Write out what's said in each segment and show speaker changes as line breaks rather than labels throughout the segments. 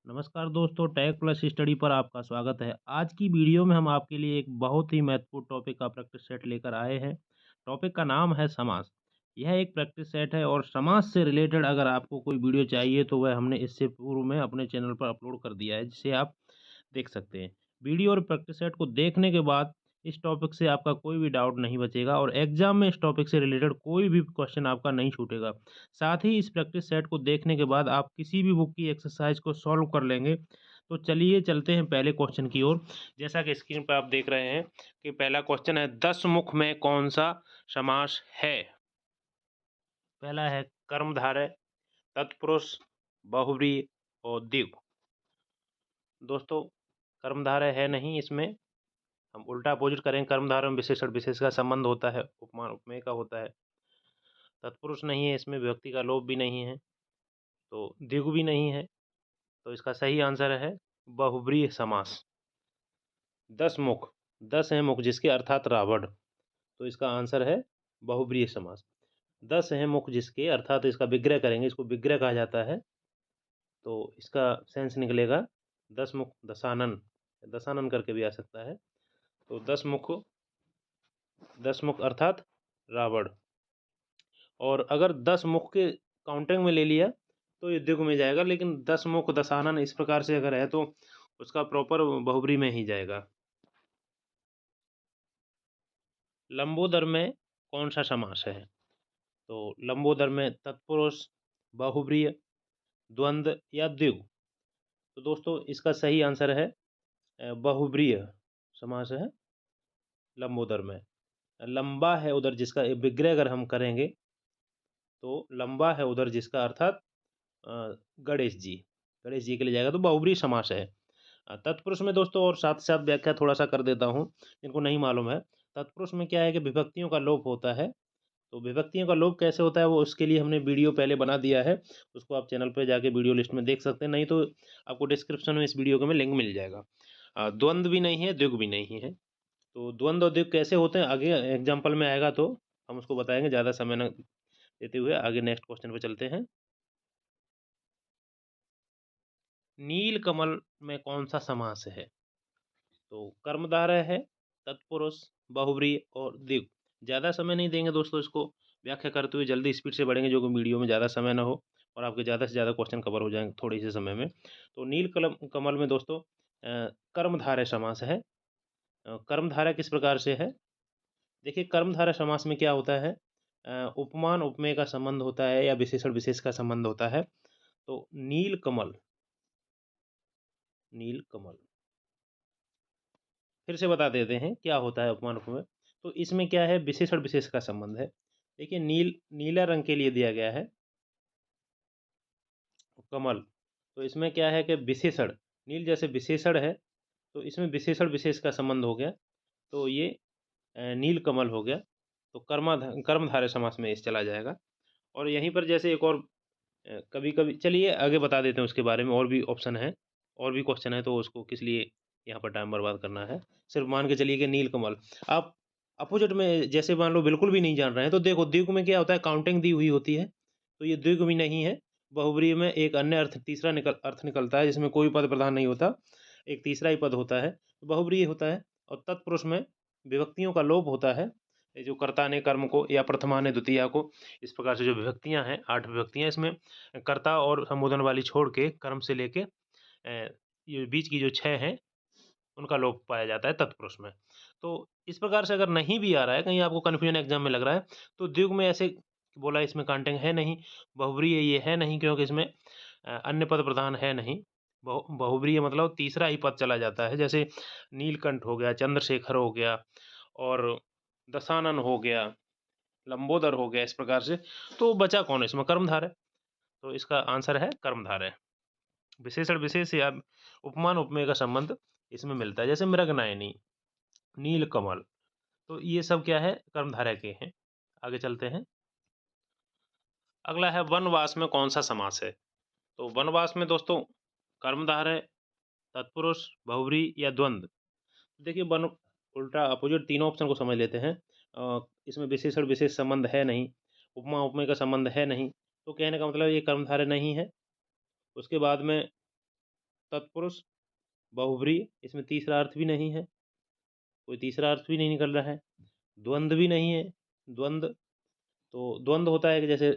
नमस्कार दोस्तों, tag plus study पर आपका स्वागत है। आज की वीडियो में हम आपके लिए एक बहुत ही महत्वपूर्ण टॉपिक का प्रैक्टिस सेट लेकर आए हैं। टॉपिक का नाम है समास। यह एक प्रैक्टिस सेट है और समास से रिलेटेड अगर आपको कोई वीडियो चाहिए तो वह हमने इससे पूर्व में अपने चैनल पर अपलोड कर दिया है, जिसे आप देख सकते हैं। वीडियो और प्रैक्टिस सेट को देखने के बाद इस टॉपिक से आपका कोई भी डाउट नहीं बचेगा और एग्जाम में इस टॉपिक से रिलेटेड कोई भी क्वेश्चन आपका नहीं छूटेगा। साथ ही इस प्रैक्टिस सेट को देखने के बाद आप किसी भी बुक की एक्सरसाइज को सॉल्व कर लेंगे। तो चलिए चलते हैं पहले क्वेश्चन की ओर। जैसा कि स्क्रीन पर आप देख रहे हैं कि पहला क्वेश्चन है, 10 मुख में कौन सा समास है? पहला है कर्मधारय, तत्पुरुष, बहुव्रीहि और द्विगु। दोस्तों, कर्मधारय है नहीं इसमें। हम उल्टा अपोजिट करें, कर्मधारय में विशेषण विशेष का संबंध होता है, उपमान उपमेय का होता है। तत्पुरुष नहीं है इसमें, विभक्ति का लोप भी नहीं है, तो द्विगु भी नहीं है। तो इसका सही आंसर है बहुव्रीहि समास। 10 मुख, 10 है मुख जिसके अर्थात रावण, तो इसका आंसर है बहुव्रीहि समास। 10 है मुख जिसके अर्थात इसका विग्रह करेंगे, इसको विग्रह कहा जाता है, तो इसका सेंस निकलेगा 10 मुख दशानन, दशानन करके भी आ सकता है। तो 10 मुख अर्थात रावण। और अगर 10 मुख के काउंटिंग में ले लिया तो ये द्विगु में जाएगा, लेकिन 10 मुख दशानन इस प्रकार से अगर है तो उसका प्रॉपर बहुव्रीहि में ही जाएगा। लंबोदर में कौन सा समास है? तो लंबोदर में तत्पुरुष, बहुव्रीहि, द्वंद्व या द्विगु। तो दोस्तों इसका सही आंसर है बहुव्रीहि समास है लंबोदर में। लंबा है उधर जिसका विग्रह अगर हम करेंगे तो लंबा है उधर जिसका अर्थात गणेश जी, गणेश जी के लिए जाएगा, तो बहुव्रीहि समास है। तत्पुरुष में दोस्तों और साथ साथ व्याख्या थोड़ा सा कर देता हूँ जिनको नहीं मालूम है। तत्पुरुष में क्या है कि विभक्तियों का लोप होता है। तो विभक्तियों का लोप कैसे होता है वो उसके लिए हमने वीडियो पहले बना दिया है, उसको आप चैनल पे जाके वीडियो लिस्ट में देख सकते हैं, नहीं तो आपको डिस्क्रिप्शन में इस वीडियो के में लिंक मिल जाएगा। द्वंद्व भी नहीं है, द्विगु भी नहीं है। तो द्वंद्व और द्विगु कैसे होते हैं आगे एग्जाम्पल में आएगा तो हम उसको बताएंगे, ज़्यादा समय न देते हुए आगे नेक्स्ट क्वेश्चन पे चलते हैं। नील कमल में कौन सा समास है? तो कर्मधारय है, तत्पुरुष, बहुव्रीहि और द्विगु। ज़्यादा समय नहीं देंगे दोस्तों, इसको व्याख्या करते हुए जल्दी स्पीड से बढ़ेंगे जो कि वीडियो में ज़्यादा समय ना हो और आपके ज़्यादा से ज़्यादा क्वेश्चन कवर हो जाएंगे थोड़े से समय में। तो नील कमल में दोस्तों कर्मधारय समास है। कर्मधारय किस प्रकार से है? देखिए, कर्मधारय समास में क्या होता है, उपमान उपमेय का संबंध होता है या विशेषण विशेष का संबंध होता है। तो नील कमल, नील कमल फिर से बता देते हैं क्या होता है उपमान उपमेय। तो इसमें क्या है, विशेषण विशेष का संबंध है। देखिए, नीला रंग के लिए दिया गया है कमल, तो इसमें क्या है कि विशेषण, नील जैसे विशेषण है तो इसमें विशेषण विशेष का संबंध हो गया, तो ये नील कमल हो गया। तो कर्मधारय समास में इस चला जाएगा। और यहीं पर जैसे एक और कभी कभी, चलिए आगे बता देते हैं उसके बारे में, और भी ऑप्शन है और भी क्वेश्चन है, तो उसको किस लिए यहाँ पर टाइम बर्बाद करना है। सिर्फ मान के चलिए कि नीलकमल। आप अपोजिट में जैसे मान लो बिल्कुल भी नहीं जान रहे हैं तो देखो द्विगु में क्या होता है, काउंटिंग दी हुई होती है, तो ये द्विगु भी नहीं है। बहुव्रीहि में एक अन्य अर्थ तीसरा अर्थ निकलता है जिसमें कोई पद प्रधान नहीं होता, एक तीसरा ही पद होता है, तो बहुव्रीहि होता है। और तत्पुरुष में विभक्तियों का लोप होता है, ये जो कर्ता ने कर्म को या प्रथमा ने द्वितीया को, इस प्रकार से जो विभक्तियां हैं 8 विभक्तियां, इसमें कर्ता और संबोधन वाली छोड़ के कर्म से लेके ये बीच की जो 6 हैं उनका लोप पाया जाता है तत्पुरुष में। तो इस प्रकार से अगर नहीं भी आ रहा है, कहीं आपको कन्फ्यूजन एग्जाम में लग रहा है, तो द्विगु में ऐसे बोला इसमें कांटिंग है नहीं, बहुव्रीहि ये है नहीं क्योंकि इसमें अन्य पद प्रधान है नहीं। बहुव्रीहि मतलब तीसरा ही पद चला जाता है, जैसे नीलकंठ हो गया, चंद्रशेखर हो गया और दशानन हो गया, लंबोदर हो गया, इस प्रकार से। तो बचा कौन है इसमें? कर्मधारय। तो इसका आंसर है कर्मधारय। विशेषण विशेष या उपमान उपमेय का संबंध इसमें मिलता है, जैसे मृगनयनी, नीलकमल, तो ये सब क्या है, कर्मधारय के हैं। आगे चलते हैं। अगला है वनवास में कौन सा समास है? तो वनवास में दोस्तों कर्मधारय, तत्पुरुष, बहुव्रीहि या द्वंद्व। देखिए, वन उल्टा अपोजिट तीनों ऑप्शन को समझ लेते हैं। इसमें विशेषण विशेष संबंध है नहीं, उपमा उपमेय का संबंध है नहीं, तो कहने का मतलब ये कर्मधारय नहीं है। उसके बाद में तत्पुरुष, बहुव्रीहि, इसमें तीसरा अर्थ भी नहीं है, कोई तीसरा अर्थ भी नहीं निकल रहा है। द्वंद्व भी नहीं है, द्वंद्व तो द्वंद्व होता है कि जैसे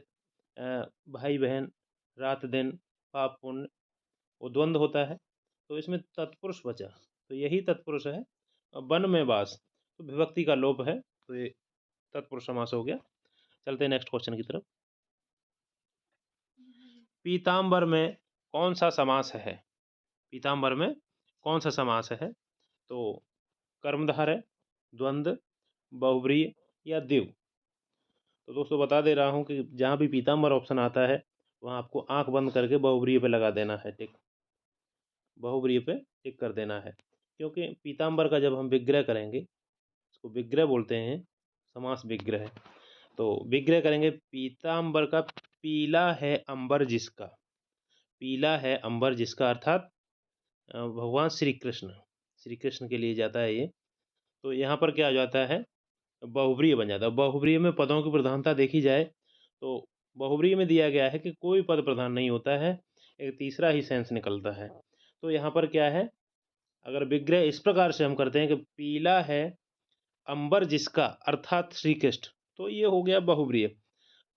भाई बहन, रात दिन, पाप पुण्य, वो द्वंद्व होता है। तो इसमें तत्पुरुष बचा, तो यही तत्पुरुष है। वन में वास, तो विभक्ति का लोप है, तो ये तत्पुरुष समास हो गया। चलते हैं नेक्स्ट क्वेश्चन की तरफ। पीताम्बर में कौन सा समास है? पीताम्बर में कौन सा समास है? तो कर्मधारय, द्वंद्व, बहुव्रीहि या द्विगु। तो दोस्तों बता दे रहा हूँ कि जहाँ भी पीताम्बर ऑप्शन आता है वहाँ आपको आंख बंद करके बहुव्रीहि पे लगा देना है टिक, बहुव्रीहि पे टिक कर देना है, क्योंकि पीताम्बर का जब हम विग्रह करेंगे, इसको विग्रह बोलते हैं, समास विग्रह। तो विग्रह करेंगे, पीताम्बर का पीला है अंबर जिसका, पीला है अंबर जिसका अर्थात भगवान श्री कृष्ण, श्री कृष्ण के लिए जाता है ये। तो यहाँ पर क्या आ जाता है, बहुव्रीहि बन जाता है। बहुव्रीहि में पदों की प्रधानता देखी जाए तो बहुव्रीहि में दिया गया है कि कोई पद प्रधान नहीं होता है, एक तीसरा ही सेंस निकलता है। तो यहाँ पर क्या है, अगर विग्रह इस प्रकार से हम करते हैं कि पीला है अंबर जिसका अर्थात श्री कृष्ण, तो ये हो गया बहुव्रीहि।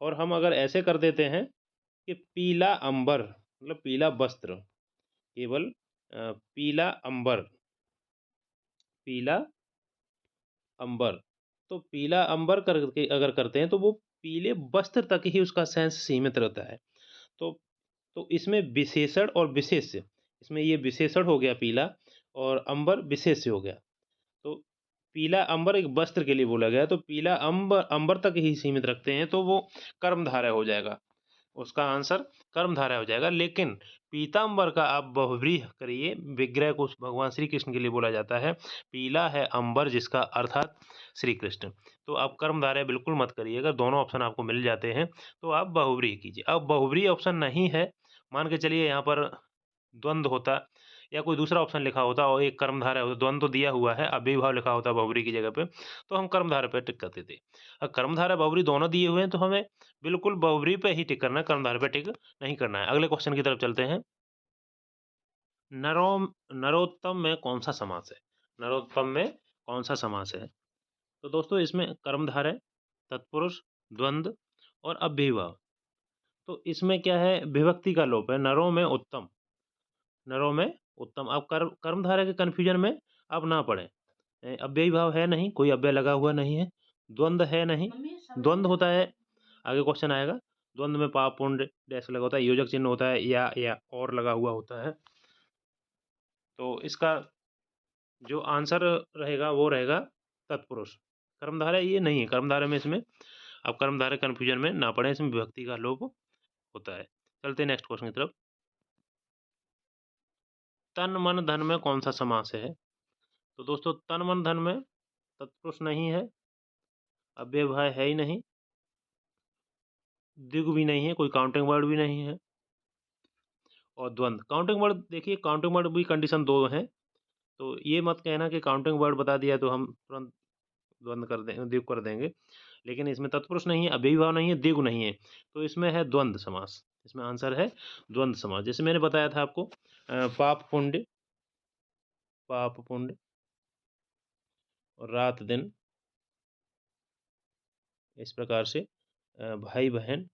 और हम अगर ऐसे कर देते हैं कि पीला अंबर मतलब पीला वस्त्र, केवल पीला अंबर, पीला अंबर, तो पीला अंबर करके अगर करते हैं तो वो पीले वस्त्र तक ही उसका सेंस सीमित रहता है। तो इसमें विशेषण और विशेष्य, इसमें ये विशेषण हो गया पीला और अंबर विशेष्य हो गया। तो पीला अंबर एक वस्त्र के लिए बोला गया, तो पीला अंबर अंबर तक ही सीमित रखते हैं तो वो कर्मधारय हो जाएगा, उसका आंसर कर्मधारय हो जाएगा। लेकिन पीताम्बर का आप बहुव्रीहि करिए, विग्रह को भगवान श्री कृष्ण के लिए बोला जाता है, पीला है अंबर जिसका अर्थात श्री कृष्ण। तो आप कर्मधारय बिल्कुल मत करिएगा, दोनों ऑप्शन आपको मिल जाते हैं तो आप बहुव्रीहि कीजिए। अब बहुव्रीहि ऑप्शन नहीं है, मान के चलिए यहाँ पर द्वंद्व होता या कोई दूसरा ऑप्शन लिखा होता और एक कर्मधारय होता, द्वंद्व तो दिया हुआ है, अव्ययीभाव लिखा होता बहुव्रीहि की जगह पे, तो हम कर्मधारय पे टिक करते थे। अब कर्मधारय बहुव्रीहि दोनों दिए हुए हैं तो हमें बिल्कुल बहुव्रीहि पे ही टिक करना है, कर्मधारय पे टिक नहीं करना है। अगले क्वेश्चन की तरफ चलते हैं। नरोत्तम में कौन सा समास है? नरोत्तम में कौन सा समास है? तो दोस्तों इसमें कर्मधारय, तत्पुरुष, द्वंद्व और अव्ययीभाव। तो इसमें क्या है, विभक्ति का लोप है, नरों में उत्तम, नरों में उत्तम। आप कर्मधारय के कन्फ्यूजन में आप ना पड़े। अव्ययीभाव है नहीं, कोई अव्यय लगा हुआ नहीं है, द्वंद्व है नहीं, द्वंद्व होता है, आगे क्वेश्चन आएगा, द्वंद्व में पाप पुण्य डैश लगा होता है, योजक चिन्ह होता है या और लगा हुआ होता है। तो इसका जो आंसर रहेगा वो रहेगा तत्पुरुष। कर्मधारय ये नहीं है, कर्मधारय में इसमें आप कर्मधारय कन्फ्यूजन में ना पड़े, इसमें विभक्ति का लोप होता है। चलते हैं नेक्स्ट क्वेश्चन की तरफ। तन मन धन में कौन सा समास है? तो दोस्तों तन मन धन में तत्पुरुष नहीं है, अव्ययभाव है ही नहीं, द्विगु भी नहीं है, कोई काउंटिंग वर्ड भी नहीं है, और द्वंद्व। काउंटिंग वर्ड देखिए, काउंटिंग वर्ड भी कंडीशन दो है, तो ये मत कहना कि काउंटिंग वर्ड बता दिया तो हम तुरंत द्वंद्व कर देंगे, द्विगु कर देंगे। लेकिन इसमें तत्पुरुष नहीं है, अव्ययीभाव नहीं है, द्विगु नहीं है, तो इसमें है द्वंद्व समास, इसमें आंसर है द्वंद्व समास। जैसे मैंने बताया था आपको, पाप पुण्य, पाप पुण्य और रात दिन, इस प्रकार से भाई बहन,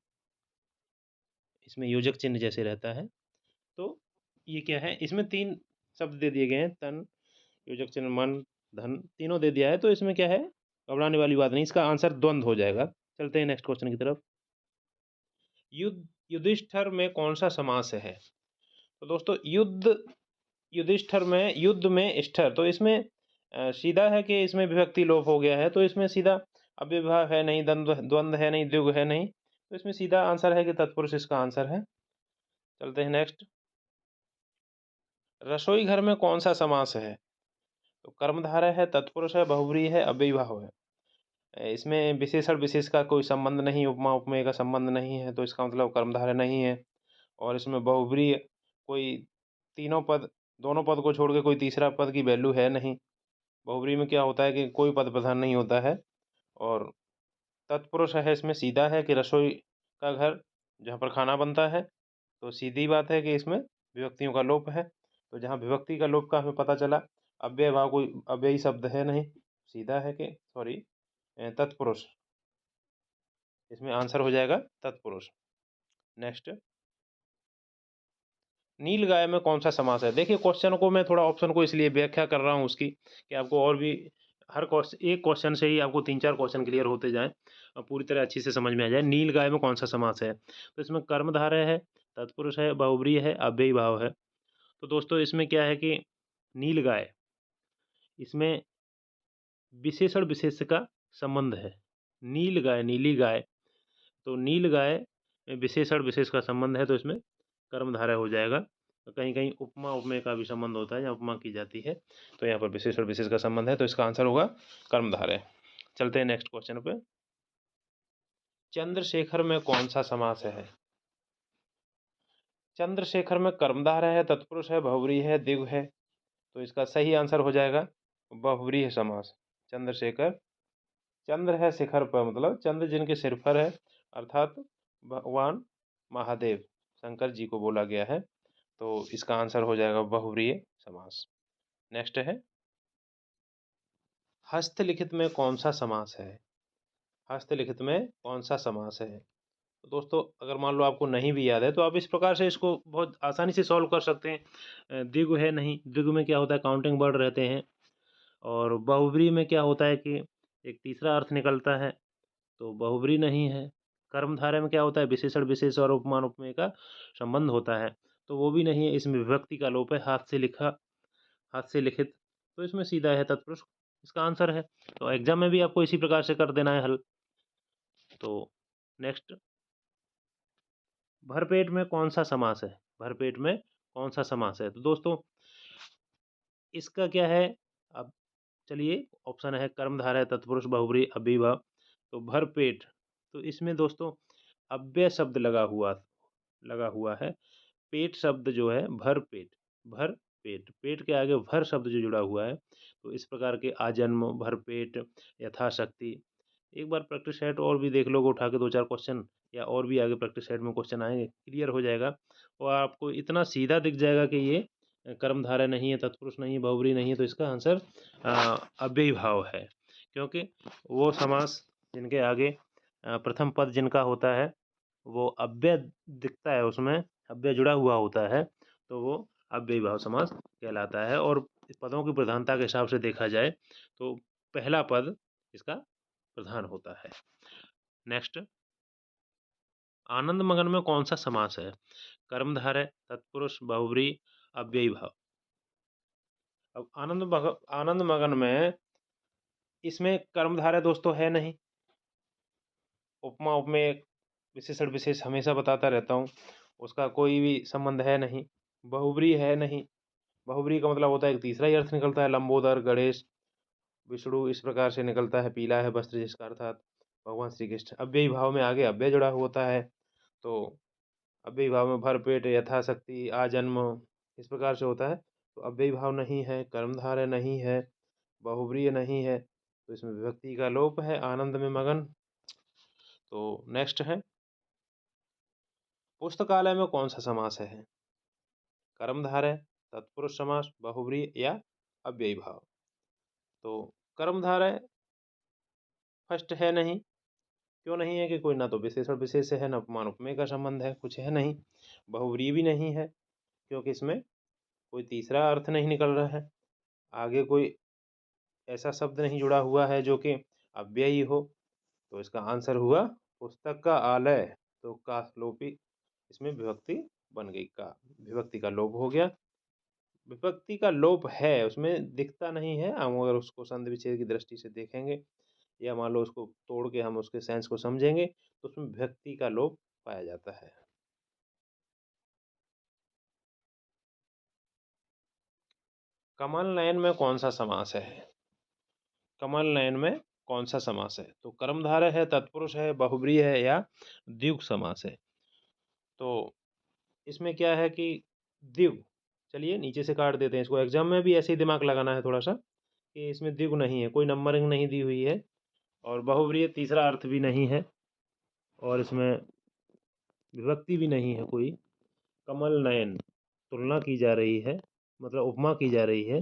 इसमें योजक चिन्ह जैसे रहता है। तो ये क्या है, इसमें तीन शब्द दे दिए गए हैं, तन, योजक चिन्ह, मन, धन, तीनों दे दिया है, तो इसमें क्या है, घबराने वाली बात नहीं, इसका आंसर द्वंद्व हो जाएगा। चलते हैं नेक्स्ट क्वेश्चन की तरफ। युधिष्ठिर में कौन सा समास है? तो दोस्तों युधिष्ठिर में, युद्ध में स्ठर, तो इसमें सीधा है कि इसमें विभक्ति लोप हो गया है, तो इसमें सीधा अव्ययभाव है नहीं, द्वंद्व है नहीं, द्विगु है नहीं, तो इसमें सीधा आंसर है कि तत्पुरुष इसका आंसर है। चलते हैं नेक्स्ट। रसोई घर में कौन सा समास है? तो कर्मधारय है, तत्पुरुष है, बहुव्रीहि है, अव्ययीभाव है। इसमें विशेषण विशेष का कोई संबंध नहीं, उपमा उपमेय का संबंध नहीं है, तो इसका मतलब कर्मधारय नहीं है। और इसमें बहुव्रीहि, कोई तीनों पद, दोनों पद को छोड़ के कोई तीसरा पद की वैल्यू है नहीं। बहुव्रीहि में क्या होता है कि कोई पद प्रधान नहीं होता है। और तत्पुरुष है, इसमें सीधा है कि रसोई का घर जहाँ पर खाना बनता है, तो सीधी बात है कि इसमें विभक्तियों का लोप है। तो जहाँ विभक्ति का लोप का हमें पता चला, अव्यय भाव कोई अव्ययी शब्द है नहीं, सीधा है कि सॉरी तत्पुरुष, इसमें आंसर हो जाएगा तत्पुरुष। नेक्स्ट, नील गाय में कौन सा समास है? देखिए क्वेश्चन को मैं थोड़ा ऑप्शन को इसलिए व्याख्या कर रहा हूँ उसकी कि आपको और भी हर क्वेश्चन, एक क्वेश्चन से ही आपको 3-4 क्वेश्चन क्लियर होते जाएं और पूरी तरह अच्छी से समझ में आ जाए। नील गाय में कौन सा समास है? तो इसमें कर्मधारय है, तत्पुरुष है, बहुव्रीहि है, अव्ययी भाव है। तो दोस्तों इसमें क्या है कि नील गाय, इसमें विशेषण विशेष का संबंध है। नील गाय, नीली गाय, तो नील गाय में विशेषण विशेष का संबंध है, तो इसमें कर्मधारय हो जाएगा। तो कहीं कहीं उपमा उपमेय का भी संबंध होता है, जहाँ उपमा की जाती है, तो यहाँ पर विशेषण विशेष का संबंध है, तो इसका आंसर होगा कर्मधारय। चलते हैं नेक्स्ट क्वेश्चन पे। चंद्रशेखर में कौन सा समास है? चंद्रशेखर में कर्मधारय है, तत्पुरुष है, बहुव्रीहि है, द्विगु है, तो इसका सही आंसर हो जाएगा बहुव्रीहि समास। चंद्रशेखर, चंद्र है शिखर पर, मतलब चंद्र जिनके सिर पर है, अर्थात भगवान महादेव शंकर जी को बोला गया है, तो इसका आंसर हो जाएगा बहुव्रीहि समास। नेक्स्ट है, हस्तलिखित में कौन सा समास है? हस्तलिखित में कौन सा समास है? तो दोस्तों अगर मान लो आपको नहीं भी याद है, तो आप इस प्रकार से इसको बहुत आसानी से सॉल्व कर सकते हैं। द्विगु है नहीं, द्विगु में क्या होता है, काउंटिंग वर्ड रहते हैं, और बहुव्रीहि में क्या होता है कि एक तीसरा अर्थ निकलता है, तो बहुव्रीहि नहीं है। कर्मधारय में क्या होता है, विशेषण विशेष और उपमान उपमेय का संबंध होता है, तो वो भी नहीं है। इसमें विभक्ति का लोप है, हाथ से लिखा, हाथ से लिखित, तो इसमें सीधा है तत्पुरुष इसका आंसर है। तो एग्जाम में भी आपको इसी प्रकार से कर देना है हल। तो नेक्स्ट, भरपेट में कौन सा समास है? भरपेट में कौन सा समास है? तो दोस्तों इसका क्या है, अब चलिए ऑप्शन है कर्मधारय, तत्पुरुष, बहुव्रीहि, अव्ययी भाव। तो भरपेट, तो इसमें दोस्तों अव्यय शब्द लगा हुआ है। पेट शब्द जो है, भर पेट, भर पेट, पेट के आगे भर शब्द जो जुड़ा हुआ है, तो इस प्रकार के आजन्म, भर पेट, यथाशक्ति। एक बार प्रैक्टिस सेट और भी देख लोगे उठा के 2-4 क्वेश्चन, या और भी आगे प्रैक्टिस सेट में क्वेश्चन आएंगे, क्लियर हो जाएगा और आपको इतना सीधा दिख जाएगा कि ये कर्मधारय नहीं है, तत्पुरुष नहीं है, बहुव्रीहि नहीं है, तो इसका आंसर अव्ययी भाव है। क्योंकि वो समास जिनके आगे प्रथम पद जिनका होता है वो अव्यय दिखता है, उसमें अव्यय जुड़ा हुआ होता है, तो वो अव्ययी भाव समास कहलाता है। और पदों की प्रधानता के हिसाब से देखा जाए तो पहला पद इसका प्रधान होता है। नेक्स्ट, आनंद मगन में कौन सा समास है? कर्मधारय, तत्पुरुष, बहुव्रीहि, अव्ययी भाव। अब आनंद मगन में इसमें कर्मधारय दोस्तों है नहीं, उपमा उपमेय विशेषण विशेष हमेशा बताता रहता हूँ, उसका कोई भी संबंध है नहीं। बहुव्रीहि है नहीं, बहुव्रीहि का मतलब होता है एक तीसरा ही अर्थ निकलता है, लंबोदर, गणेश, विष्णु, इस प्रकार से निकलता है, पीला है वस्त्र जिसका अर्थात भगवान श्री कृष्ण। अव्ययी भाव में आगे अव्यय जुड़ा होता है, तो अव्ययी भाव में भरपेट, यथाशक्ति, आजन्म, इस प्रकार से होता है, तो अव्ययी भाव नहीं है, कर्मधारय नहीं है, बहुव्रीहि नहीं है, तो इसमें विभक्ति का लोप है, आनंद में मगन। तो नेक्स्ट है, पुस्तकालय में कौन सा समास है? कर्मधारय, तत्पुरुष समास, बहुव्रीहि या अव्ययी भाव। तो कर्मधारय फर्स्ट है नहीं, क्यों नहीं है कि कोई ना तो विशेषण विशेष है, ना उपमान उपमेय का संबंध है, कुछ है नहीं। बहुव्रीहि भी नहीं है, क्योंकि इसमें कोई तीसरा अर्थ नहीं निकल रहा है, आगे कोई ऐसा शब्द नहीं जुड़ा हुआ है जो कि अव्ययी हो, तो इसका आंसर हुआ पुस्तक का आलय। तो का लोपी, इसमें विभक्ति बन गई, का विभक्ति का लोप हो गया। विभक्ति का लोप है, उसमें दिखता नहीं है, हम अगर उसको संधि विच्छेद की दृष्टि से देखेंगे या मान लो उसको तोड़ के हम उसके सेंस को समझेंगे, तो उसमें विभक्ति का लोप पाया जाता है। कमल नयन में कौन सा समास है? कमल नयन में कौन सा समास है? तो कर्मधारय है, तत्पुरुष है, बहुव्रीहि है या द्विगु समास है? तो इसमें क्या है कि द्विगु, चलिए नीचे से काट देते हैं इसको, एग्जाम में भी ऐसे ही दिमाग लगाना है थोड़ा सा कि इसमें द्विगु नहीं है, कोई नंबरिंग नहीं दी हुई है, और बहुव्रीहि तीसरा अर्थ भी नहीं है, और इसमें विभक्ति भी नहीं है कोई। कमल नयन तुलना की जा रही है, मतलब उपमा की जा रही है,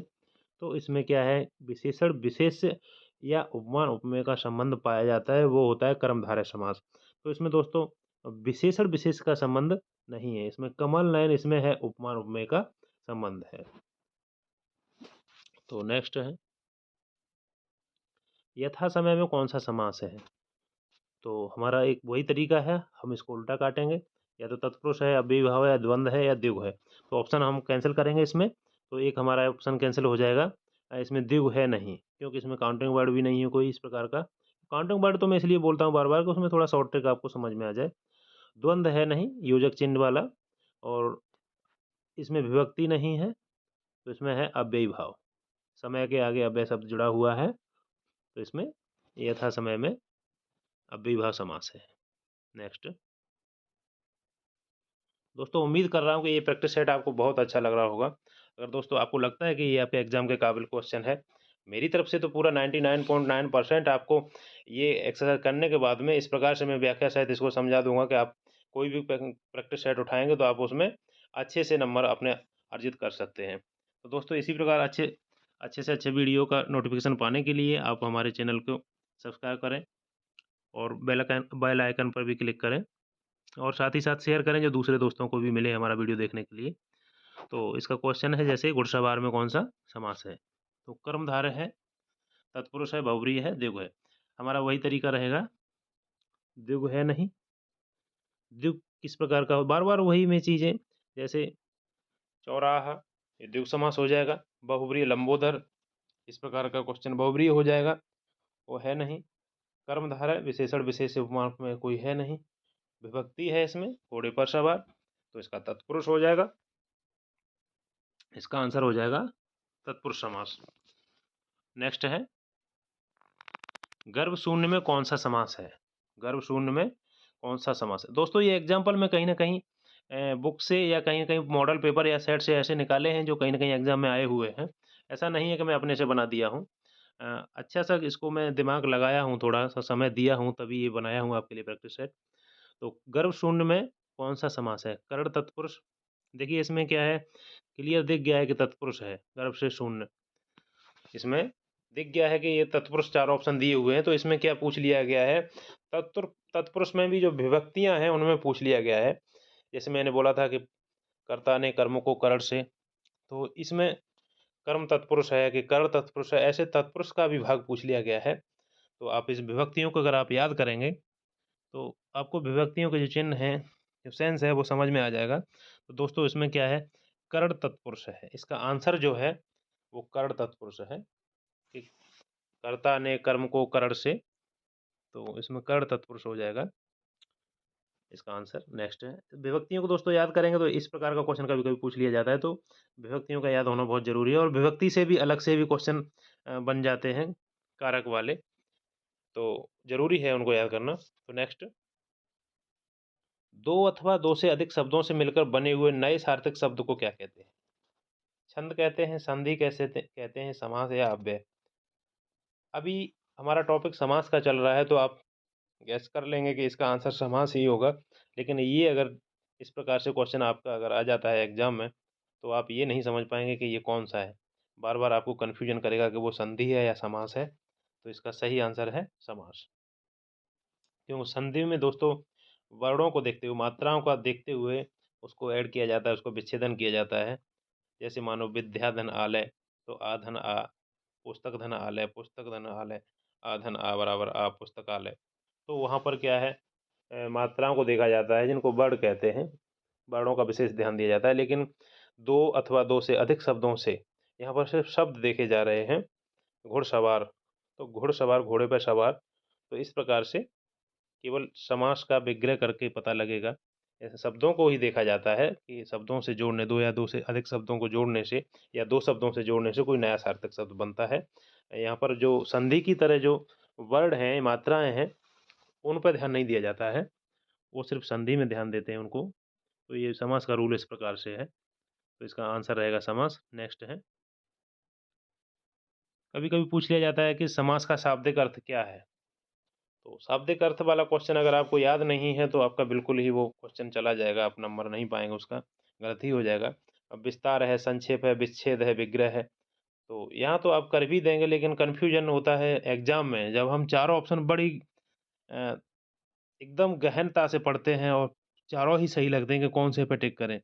तो इसमें क्या है, विशेषण विशेष या उपमान उपमेय का संबंध पाया जाता है, वो होता है कर्मधारय समास। तो इसमें दोस्तों विशेषण विशेष का संबंध नहीं है, इसमें कमल नयन इसमें है उपमान उपमेय का संबंध है। तो नेक्स्ट है, यथा समय में कौन सा समास है? तो हमारा एक वही तरीका है, हम इसको उल्टा काटेंगे, या तो तत्पुरुष है, अव्ययीभाव है, या द्वंद्व है, या द्विगु है। तो ऑप्शन हम कैंसिल करेंगे इसमें, तो एक हमारा ऑप्शन कैंसिल हो जाएगा, इसमें द्विगु है नहीं, क्योंकि इसमें काउंटिंग वर्ड भी नहीं है कोई इस प्रकार का। काउंटिंग वर्ड तो मैं इसलिए बोलता हूँ बार बार कि उसमें थोड़ा शॉर्ट ट्रिक आपको समझ में आ जाए। द्वंद्व है नहीं, योजक चिन्ह वाला, और इसमें विभक्ति नहीं है, तो इसमें है अव्ययी भाव, समय के आगे अव्यय शब्द जुड़ा हुआ है, तो इसमें यथा समय में अव्ययी भाव समास है। नेक्स्ट दोस्तों, उम्मीद कर रहा हूँ कि ये प्रैक्टिस सेट आपको बहुत अच्छा लग रहा होगा। अगर दोस्तों आपको लगता है कि ये आपके एग्जाम के काबिल क्वेश्चन है, मेरी तरफ से तो पूरा 99.9% आपको ये एक्सरसाइज करने के बाद में इस प्रकार से मैं व्याख्या सहित इसको समझा दूंगा कि आप कोई भी प्रैक्टिस सेट उठाएंगे तो आप उसमें अच्छे से नंबर अपने अर्जित कर सकते हैं। तो दोस्तों इसी प्रकार अच्छे से अच्छे वीडियो का नोटिफिकेशन पाने के लिए आप हमारे चैनल को सब्सक्राइब करें और बेल आइकन पर भी क्लिक करें, और साथ ही साथ शेयर करें जो दूसरे दोस्तों को भी मिले हमारा वीडियो देखने के लिए। तो इसका क्वेश्चन है, जैसे घुड़सवार में कौन सा समास है? तो कर्मधारय है, तत्पुरुष है, बहुव्रीहि है, द्विगु है। हमारा वही तरीका रहेगा, द्विगु है नहीं। द्विगु किस प्रकार का हो, बार बार वही में चीजें, जैसे चौराहा, ये द्विगु समास हो जाएगा। बहुव्रीहि लंबोदर, इस प्रकार का क्वेश्चन बहुव्रीहि हो जाएगा, वो है नहीं। कर्मधारय विशेषण विशेष उपमा में कोई है नहीं। विभक्ति है इसमें, घोड़े पर सवार, तो इसका तत्पुरुष हो जाएगा, इसका आंसर हो जाएगा तत्पुरुष समास। नेक्स्ट है, गर्भ शून्य में कौन सा समास है? गर्भ शून्य में कौन सा समास है? दोस्तों ये एग्जाम्पल मैं कहीं ना कहीं बुक से या कहीं ना कहीं मॉडल पेपर या सेट से ऐसे निकाले हैं जो कहीं ना कहीं एग्जाम में आए हुए हैं। ऐसा नहीं है कि मैं अपने से बना दिया हूँ। अच्छा सा इसको मैं दिमाग लगाया हूँ, थोड़ा सा समय दिया हूँ, तभी ये बनाया हूँ आपके लिए प्रैक्टिस सेट। तो गर्भ शून्य में कौन सा समास है? कर्ण तत्पुरुष। देखिए इसमें क्या है, क्लियर दिख गया है कि तत्पुरुष है, गर्भ से शून्य, इसमें दिख गया है कि ये तत्पुरुष 4 ऑप्शन दिए हुए हैं। तो इसमें क्या पूछ लिया गया है, तत्पुरुष में भी जो विभक्तियां हैं उनमें पूछ लिया गया है। जैसे मैंने बोला था कि कर्ता ने कर्म को करण से, तो इसमें कर्म तत्पुरुष है कि कर्ण तत्पुरुष है, ऐसे तत्पुरुष का विभाग पूछ लिया गया है। तो आप इस विभक्तियों को अगर आप याद करेंगे तो आपको विभक्तियों के जो चिन्ह हैं, जो सेंस है, वो समझ में आ जाएगा। तो दोस्तों इसमें क्या है, कर्ण तत्पुरुष है, इसका आंसर जो है वो कर्ण तत्पुरुष है कि कर्ता ने कर्म को करण से, तो इसमें कर्ण तत्पुरुष हो जाएगा इसका आंसर। नेक्स्ट है, विभक्तियों को दोस्तों याद करेंगे तो इस प्रकार का क्वेश्चन कभी कभी पूछ लिया जाता है, तो विभक्तियों का याद होना बहुत जरूरी है, और विभक्ति से भी अलग से भी क्वेश्चन बन जाते हैं कारक वाले, तो जरूरी है उनको याद करना। तो नेक्स्ट, दो अथवा दो से अधिक शब्दों से मिलकर बने हुए नए सार्थक शब्द को क्या कहते हैं? छंद कहते हैं, संधि कैसे कहते हैं, समास या अव्यय? अभी हमारा टॉपिक समास का चल रहा है, तो आप गैस कर लेंगे कि इसका आंसर समास ही होगा। लेकिन ये अगर इस प्रकार से क्वेश्चन आपका अगर आ जाता है एग्जाम में, तो आप ये नहीं समझ पाएंगे कि ये कौन सा है, बार बार आपको कन्फ्यूजन करेगा कि वो संधि है या समास है। तो इसका सही आंसर है समास, क्योंकि संधि में दोस्तों वर्णों को देखते हुए, मात्राओं का देखते हुए उसको ऐड किया जाता है, उसको विच्छेदन किया जाता है। जैसे मानो विद्या धन आलय, तो आ धन आ, पुस्तक धन आलय, पुस्तक धन आलय, आ धन आ बराबर आ पुस्तकालय। तो वहाँ पर क्या है, मात्राओं को देखा जाता है, जिनको वर्ण कहते हैं, वर्णों का विशेष ध्यान दिया जाता है। लेकिन दो अथवा दो से अधिक शब्दों से यहाँ पर सिर्फ शब्द देखे जा रहे हैं। घुड़सवार, तो घुड़सवार, घोड़े पर सवार, तो इस प्रकार से केवल समास का विग्रह करके पता लगेगा। ऐसे शब्दों को ही देखा जाता है कि शब्दों से जोड़ने, दो या दो से अधिक शब्दों को जोड़ने से या दो शब्दों से जोड़ने से कोई नया सार्थक शब्द बनता है। यहाँ पर जो संधि की तरह जो वर्ड हैं, मात्राएं हैं, उन पर ध्यान नहीं दिया जाता है, वो सिर्फ संधि में ध्यान देते हैं उनको। तो ये समास का रूल इस प्रकार से है, तो इसका आंसर रहेगा समास। नेक्स्ट है, कभी कभी पूछ लिया जाता है कि समास का शाब्दिक अर्थ क्या है? तो शाब्दिक अर्थ वाला क्वेश्चन अगर आपको याद नहीं है तो आपका बिल्कुल ही वो क्वेश्चन चला जाएगा, आप नंबर नहीं पाएंगे, उसका गलत ही हो जाएगा। अब विस्तार है, संक्षेप है, विच्छेद है, विग्रह है। तो यहाँ तो आप कर भी देंगे, लेकिन कन्फ्यूजन होता है एग्ज़ाम में जब हम चारों ऑप्शन बड़ी अ, एकदम गहनता से पढ़ते हैं और चारों ही सही लगते हैं कि कौन से पे टिक करें।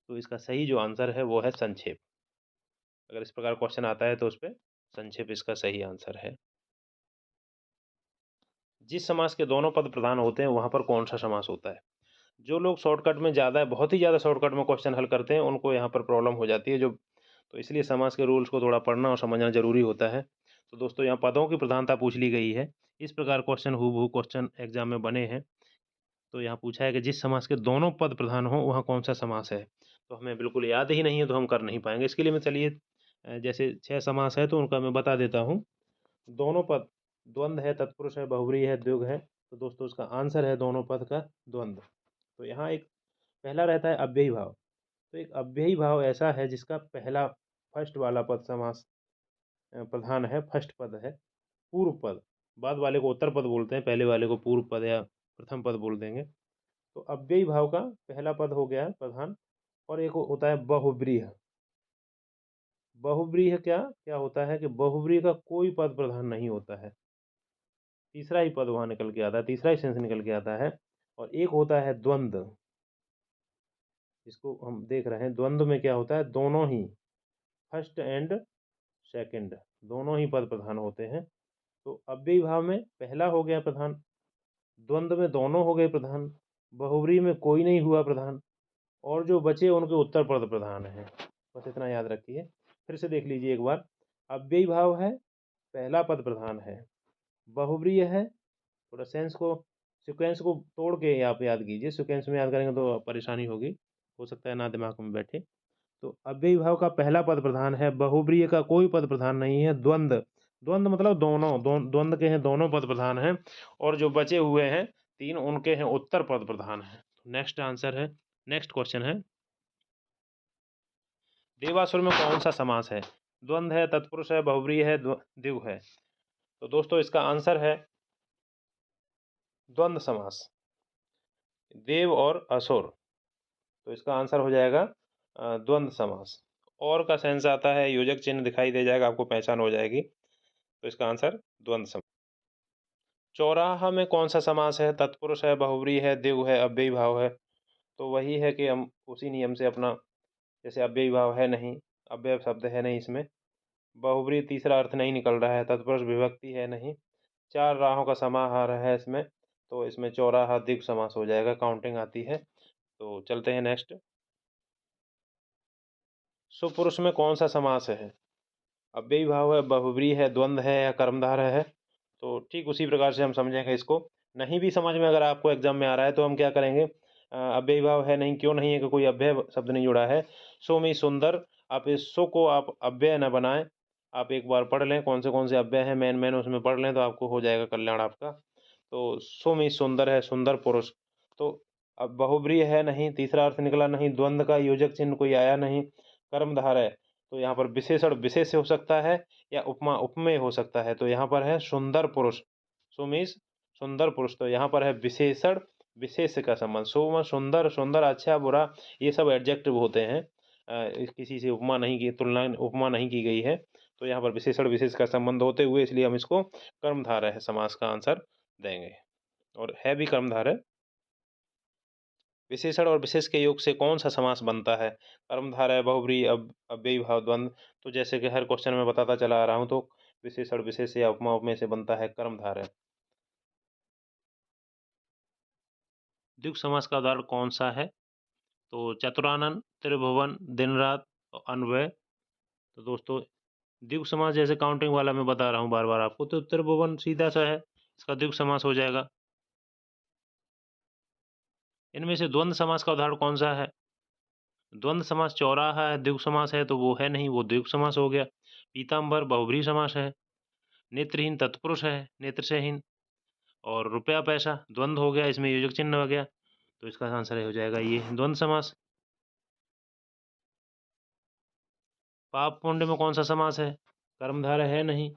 तो इसका सही जो आंसर है वो है संक्षेप। अगर इस प्रकार क्वेश्चन आता है तो उसपे संक्षेप इसका सही आंसर है। जिस समास के दोनों पद प्रधान होते हैं वहाँ पर कौन सा समास होता है? जो लोग शॉर्टकट में ज़्यादा बहुत ही ज़्यादा शॉर्टकट में क्वेश्चन हल करते हैं उनको यहाँ पर प्रॉब्लम हो जाती है जो तो इसलिए समास के रूल्स को थोड़ा पढ़ना और समझना ज़रूरी होता है। तो दोस्तों यहाँ पदों की प्रधानता पूछ ली गई है। इस प्रकार क्वेश्चन हूबहू क्वेश्चन एग्जाम में बने हैं। तो यहाँ पूछा है कि जिस समास के दोनों पद प्रधान हो वहाँ कौन सा समास है? तो हमें बिल्कुल याद ही नहीं है तो हम कर नहीं पाएंगे। इसके लिए मैं चलिए जैसे 6 समास है तो उनका मैं बता देता हूँ। दोनों पद द्वंद्व है, तत्पुरुष है, बहुव्रीहि है, द्विगु है। तो दोस्तों उसका आंसर है दोनों पद का द्वंद्व। तो यहाँ एक पहला रहता है अव्ययी भाव। तो एक अव्ययी भाव ऐसा है जिसका पहला फर्स्ट वाला पद समास प्रधान है, फर्स्ट पद है, पूर्व पद। बाद वाले को उत्तर पद बोलते हैं, पहले वाले को पूर्व पद या प्रथम पद बोल देंगे। तो अव्ययी भाव का पहला पद हो गया प्रधान। और एक होता है बहुव्रीहि। बहुव्रीहि क्या क्या होता है कि बहुव्रीहि का कोई पद प्रधान नहीं होता है। तीसरा ही पद वहाँ निकल के आता है, तीसरा ही सेंस निकल के आता है। और एक होता है द्वंद्व, जिसको हम देख रहे हैं। द्वंद्व में क्या होता है, दोनों ही फर्स्ट एंड सेकंड दोनों ही पद प्रधान होते हैं। तो अव्ययी भाव में पहला हो गया प्रधान, द्वंद्व में दोनों हो गए प्रधान, बहुव्रीहि में कोई नहीं हुआ प्रधान, और जो बचे उनके उत्तर पद प्रधान हैं। बस इतना याद रखिए। फिर से देख लीजिए एक बार। अव्ययी भाव है, पहला पद प्रधान है, बहुव्रीहि है। थोड़ा सेंस को सीक्वेंस को तोड़ के आप याद कीजिए, सीक्वेंस में याद करेंगे तो परेशानी होगी, हो सकता है ना दिमाग में बैठे। तो अव्ययी भाव का पहला पद प्रधान है, बहुव्रीहि का कोई पद प्रधान नहीं है, द्वंद्व द्वंद्व मतलब दोनों द्वंद्व के हैं दोनों पद प्रधान हैं, और जो बचे हुए हैं तीन उनके हैं उत्तर पद प्रधान है। नेक्स्ट आंसर है, नेक्स्ट क्वेश्चन है, देवासुर में कौन सा समास है? द्वंद्व है, तत्पुरुष है, बहुव्रीहि है, द्विगु है। तो दोस्तों इसका आंसर है द्वंद्व समास, देव और असुर। तो इसका आंसर हो जाएगा द्वंद्व समास। और का सेंस आता है, योजक चिन्ह दिखाई दे जाएगा, आपको पहचान हो जाएगी। तो इसका आंसर द्वंद्व समास। चौराहा में कौन सा समास है? तत्पुरुष है, बहुव्रीहि है, द्विगु है, अव्ययी भाव है। तो वही है कि हम उसी नियम से अपना, जैसे अव्ययी भाव है नहीं, अव्यय शब्द है नहीं इसमें, बहुव्रीहि तीसरा अर्थ नहीं निकल रहा है, तत्पुरुष विभक्ति है नहीं, चार राहों का समाहार है इसमें। तो इसमें चौराहा द्विगु समास हो जाएगा, काउंटिंग आती है। तो चलते हैं नेक्स्ट। सुपुरुष में कौन सा समास है? अव्ययी भाव है, बहुव्रीहि है, द्वंद्व है या कर्मधारय है? तो ठीक उसी प्रकार से हम समझेंगे इसको। नहीं भी समझ में अगर आपको एग्जाम में आ रहा है तो हम क्या करेंगे, अव्ययी भाव है नहीं, क्यों नहीं है कि कोई अव्यय शब्द नहीं जुड़ा है। सो में सुंदर, आप इस सो को आप अव्यय न बनाएं। आप एक बार पढ़ लें कौन से अव्यय हैं, मेन मेन उसमें पढ़ लें तो आपको हो जाएगा कल्याण आपका। तो सो में सुंदर है, सुंदर पुरुष। तो अब बहुव्रीहि है नहीं, तीसरा अर्थ निकला नहीं, द्वंद्व का योजक चिन्ह कोई आया नहीं, कर्मधारय। तो यहाँ पर विशेषण विशेष हो सकता है या उपमा उपमेय हो सकता है। तो यहाँ पर है सुंदर पुरुष, सुमीस सुंदर पुरुष। तो यहाँ पर है विशेषण विशेष का संबंध, सुम सुंदर, सुंदर अच्छा बुरा, ये सब एडजेक्टिव होते हैं। किसी से उपमा नहीं की, तुलना उपमा नहीं की गई है। तो यहाँ पर विशेषण विशेष का संबंध होते हुए इसलिए हम इसको कर्मधारय है समास का आंसर देंगे, और है भी कर्मधारय। विशेषण और विशेष के योग से कौन सा समास बनता है? कर्मधारय, बहुव्रीहि, अव्ययी भाव, द्वंद्व। तो जैसे कि हर क्वेश्चन में बताता चला आ रहा हूँ, तो विशेषण विशेष या उपमा उपमेय से बनता है कर्मधारय। द्विगु समास का उदाहरण कौन सा है? तो चतुरानन, त्रिभुवन, दिन रात, अन्वय। तो दोस्तों द्विगु समास जैसे काउंटिंग वाला मैं बता रहा हूँ बार बार आपको, तो त्रिभुवन सीधा सा है, इसका द्विगु समास हो जाएगा। इनमें से द्वंद्व समास का उदाहरण कौन सा है? द्वंद्व समास चौराहा है, द्विगु समास है तो वो है नहीं, वो द्विगु समास हो गया। पीताम्बर बहुव्रीहि समास है। नेत्रहीन तत्पुरुष है, नेत्र से हीन। और रुपया पैसा द्वंद्व हो गया, इसमें योजक चिन्ह आ गया। तो इसका आंसर हो जाएगा ये द्वंद्व समास। पाप पुण्य में कौन सा समास है? कर्मधारय है नहीं,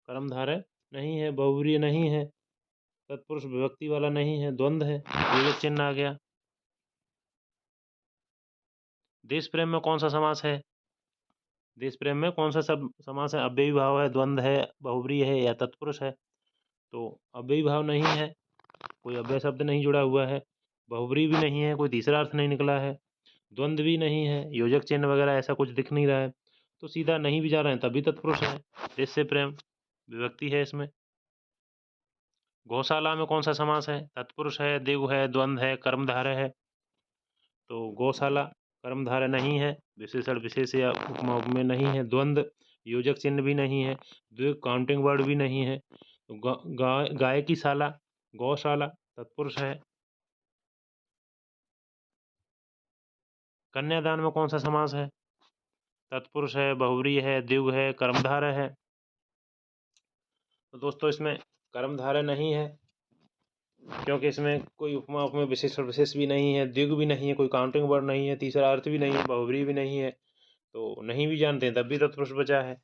कर्मधारय नहीं है, बहुव्रीहि नहीं है, तत्पुरुष विभक्ति वाला नहीं है, द्वंद्व है, योजक चिन्ह आ गया। देश प्रेम में कौन सा समास है? देश प्रेम में कौन सा सब समास है? अव्ययी भाव है, द्वंद्व है, बहुव्रीहि है या तत्पुरुष है? तो अव्ययी भाव नहीं है, कोई अव्यय शब्द नहीं जुड़ा हुआ है, बहुव्रीहि भी नहीं है, कोई तीसरा अर्थ नहीं निकला है, द्वंद्व भी नहीं है, योजक चिन्ह वगैरह ऐसा कुछ दिख नहीं रहा है, तो सीधा नहीं भी जा रहे हैं तभी तत्पुरुष है। देश से प्रेम विभक्ति है इसमें। गौशाला में कौन सा समास है? तत्पुरुष है, द्विगु है, द्वंद्व है, कर्मधारय है। तो गौशाला कर्मधारय नहीं है, विशेषण विशेष या उपमा उपमेय नहीं है, द्वंद्व योजक चिन्ह भी नहीं है, द्विगु काउंटिंग वर्ड भी नहीं है, तो गाय की शाला गौशाला तत्पुरुष है। कन्यादान में कौन सा समास है? तत्पुरुष है, बहुव्रीहि है, द्विगु है, कर्मधारय है। तो दोस्तों इसमें कर्मधारय नहीं है, क्योंकि इसमें कोई उपमा उपमेय विशेषण विशेष भी नहीं है, द्विगु भी नहीं है, कोई काउंटिंग वर्ड नहीं है, तीसरा अर्थ भी नहीं है, बहुव्रीहि भी नहीं है, तो नहीं भी जानते हैं तब भी तत्पुरुष बचा है।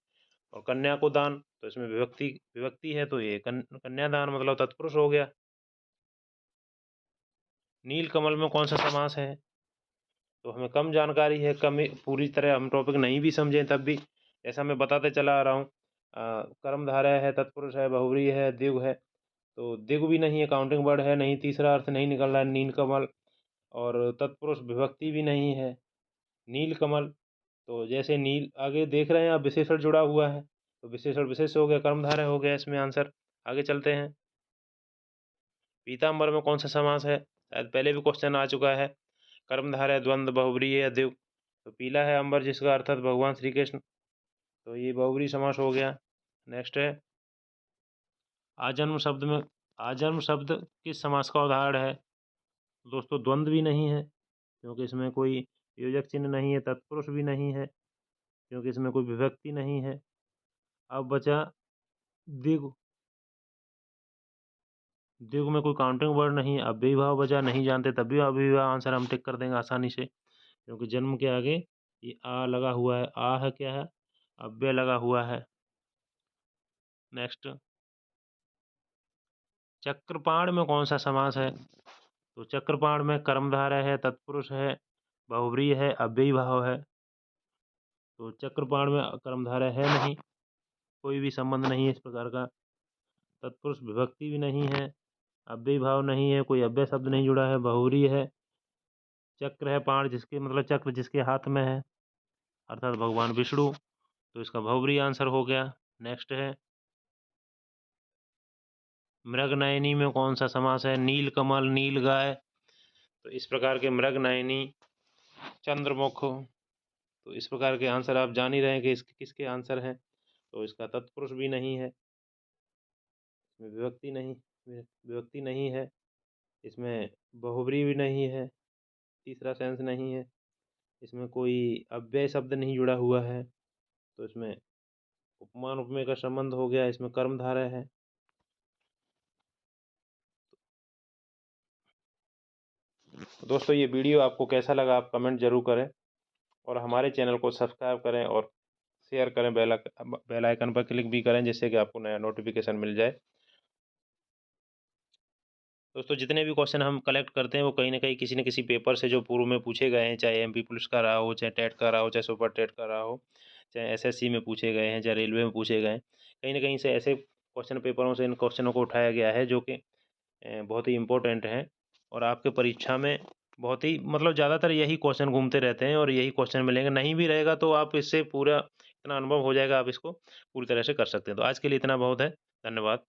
और कन्या को दान, तो इसमें विभक्ति विभक्ति है, तो ये कन्यादान मतलब तत्पुरुष हो गया। नील कमल में कौन सा समास है? तो हमें कम जानकारी है, कम पूरी तरह हम टॉपिक नहीं भी समझें तब भी ऐसा मैं बताते चला आ रहा हूँ। कर्मधारय है, तत्पुरुष है, बहुव्रीहि है, द्विगु है, तो द्विगु भी नहीं है, काउंटिंग वर्ड है नहीं, तीसरा अर्थ नहीं निकल रहा है नील कमल, और तत्पुरुष विभक्ति भी नहीं है। नील कमल, तो जैसे नील आगे देख रहे हैं आप विशेषण जुड़ा हुआ है, तो विशेषण विशेष हो गया, कर्मधारय हो गया इसमें आंसर। आगे चलते हैं। पीताम्बर में कौन सा समास है? शायद पहले भी क्वेश्चन आ चुका है। कर्मधारय, द्वंद्व, बहुव्रीहि या द्विगु। तो पीला है अंबर, जिसका अर्थ है भगवान श्री कृष्ण, तो ये बहुव्रीहि समास हो गया। नेक्स्ट है आजन्म शब्द में, आजन्म शब्द किस समास का उदाहरण है? दोस्तों द्वंद्व भी नहीं है, क्योंकि इसमें कोई योजक चिन्ह नहीं है, तत्पुरुष भी नहीं है, क्योंकि इसमें कोई विभक्ति नहीं है। अब बचा द्विगु, द्विगु में कोई काउंटिंग वर्ड नहीं, अव्ययी भाव बचा, नहीं जानते तब भी अव्ययी भाव आंसर हम टिक कर देंगे आसानी से, क्योंकि जन्म के आगे ये आ लगा हुआ है, आ है क्या है? अव्यय लगा हुआ है। नेक्स्ट, चक्रपाण में कौन सा समास है? तो चक्रपाण में कर्मधारय है, तत्पुरुष है, बहुव्रीहि है, अव्ययी भाव है। तो चक्रपाण में कर्मधारय है नहीं, कोई भी संबंध नहीं है इस प्रकार का, तत्पुरुष विभक्ति भी नहीं है, अव्ययी भाव नहीं है, कोई अव्यय शब्द नहीं जुड़ा है, बहुव्रीहि है, चक्र है पाण, जिसके मतलब चक्र जिसके हाथ में है, अर्थात भगवान विष्णु, तो इसका बहुव्रीहि आंसर हो गया। नेक्स्ट है मृगनयनी में कौन सा समास है? नील कमल, नील गाय, तो इस प्रकार के मृगनयनी, चंद्रमुख, तो इस प्रकार के आंसर आप जान ही रहे हैं कि इसके किसके आंसर हैं। तो इसका तत्पुरुष भी नहीं है, इसमें विभक्ति नहीं है, इसमें बहुव्रीहि भी नहीं है, तीसरा सेंस नहीं है, इसमें कोई अव्यय शब्द नहीं जुड़ा हुआ है, तो इसमें उपमान उपमेय का संबंध हो गया, इसमें कर्मधारय है। दोस्तों ये वीडियो आपको कैसा लगा आप कमेंट जरूर करें, और हमारे चैनल को सब्सक्राइब करें और शेयर करें, बेल आइकन पर क्लिक भी करें, जिससे कि आपको नया नोटिफिकेशन मिल जाए। दोस्तों जितने भी क्वेश्चन हम कलेक्ट करते हैं वो कहीं ना कहीं किसी न किसी पेपर से जो पूर्व में पूछे गए हैं, चाहे एमपी पुलिस का रहा हो, चाहे टेट का रहा हो, चाहे सुपर टेट का रहा हो, चाहे एसएससी में पूछे गए हैं, चाहे रेलवे में पूछे गए हैं, कहीं ना कहीं से ऐसे क्वेश्चन पेपरों से इन क्वेश्चनों को उठाया गया है जो कि बहुत ही इम्पोर्टेंट हैं, और आपके परीक्षा में बहुत ही मतलब ज़्यादातर यही क्वेश्चन घूमते रहते हैं और यही क्वेश्चन मिलेंगे, नहीं भी रहेगा तो आप इससे पूरा इतना अनुभव हो जाएगा, आप इसको पूरी तरह से कर सकते हैं। तो आज के लिए इतना बहुत है, धन्यवाद।